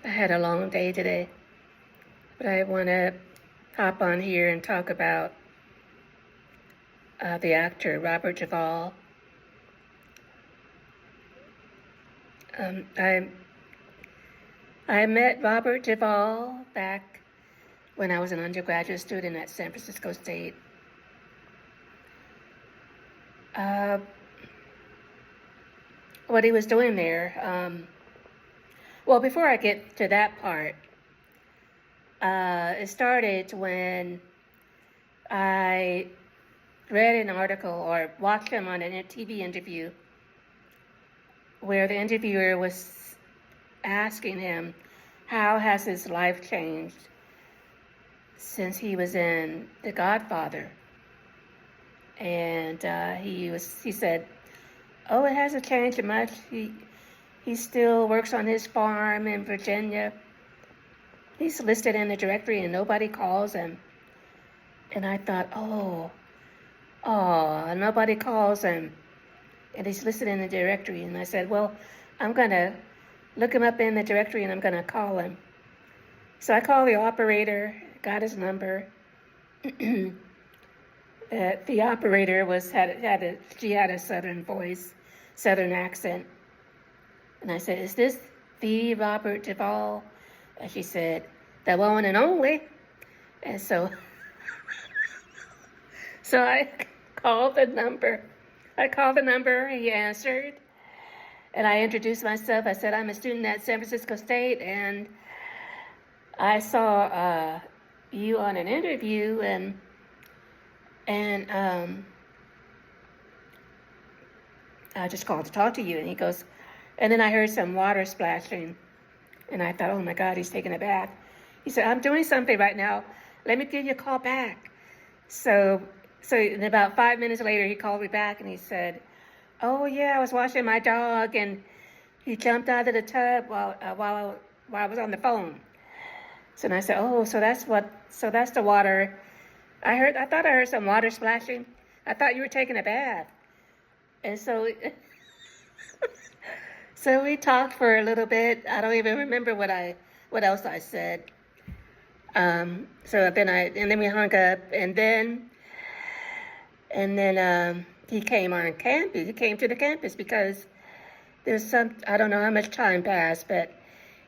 I had a long day today, but I want to hop on here and talk about the actor Robert Duvall. I met Robert Duvall back when I was an undergraduate student at San Francisco State. What he was doing there. Well, before I get to that part, it started when I read an article or watched him on a TV interview where the interviewer was asking him how has his life changed since he was in The Godfather. And he said, "Oh, it hasn't changed much. He still works on his farm in Virginia. He's listed in the directory and nobody calls him." And I thought, oh, nobody calls him. And he's listed in the directory. And I said, well, I'm going to look him up in the directory and I'm going to call him. So I called the operator, got his number. The operator she had a southern voice, southern accent. And I said, "Is this the Robert Duvall?" And she said, "The one and only." And so I called the number. He answered. And I introduced myself. I said, "I'm a student at San Francisco State, and I saw you on an interview, and I just called to talk to you." And he goes, and then I heard some water splashing, and I thought, oh my God, he's taking a bath. He said, "I'm doing something right now. Let me give you a call back." So in about 5 minutes later, he called me back and he said, "Oh yeah, I was washing my dog and he jumped out of the tub while I was on the phone." So I said, "Oh, so that's the water. I thought I heard some water splashing. I thought you were taking a bath." And so we talked for a little bit. I don't even remember what else I said. Then we hung up, and then he came on campus. He came to the campus because I don't know how much time passed, but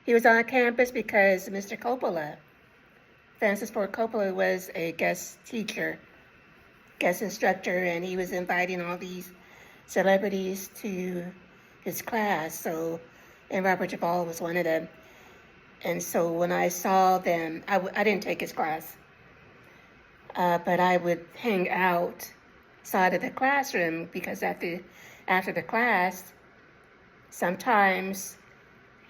he was on campus because Mr. Coppola, Francis Ford Coppola, was a guest instructor, and he was inviting all these celebrities to his class. And Robert Duvall was one of them. And so when I saw them, I didn't take his class, but I would hang outside of the classroom because after the class, sometimes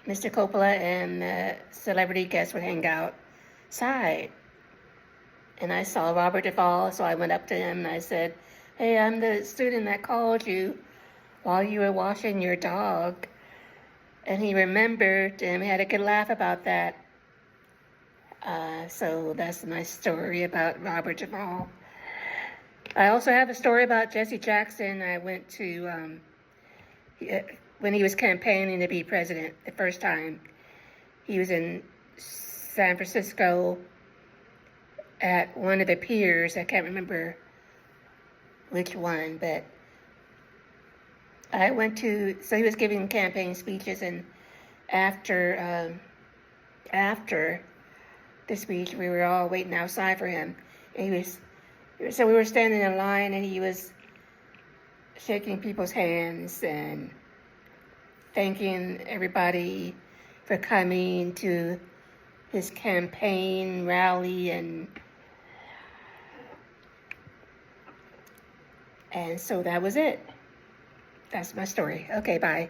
Mr. Coppola and the celebrity guests would hang outside. And I saw Robert Duvall, so I went up to him and I said, "Hey, I'm the student that called you while you were washing your dog." And he remembered, and we had a good laugh about that. So that's my story about Robert Duvall. I also have a story about Jesse Jackson. I went to, when he was campaigning to be president the first time, he was in San Francisco at one of the piers. I can't remember which one, but I went to, so he was giving campaign speeches, and after the speech, we were all waiting outside for him. And so we were standing in line, and he was shaking people's hands and thanking everybody for coming to his campaign rally, and so that was it. That's my story. Okay, bye.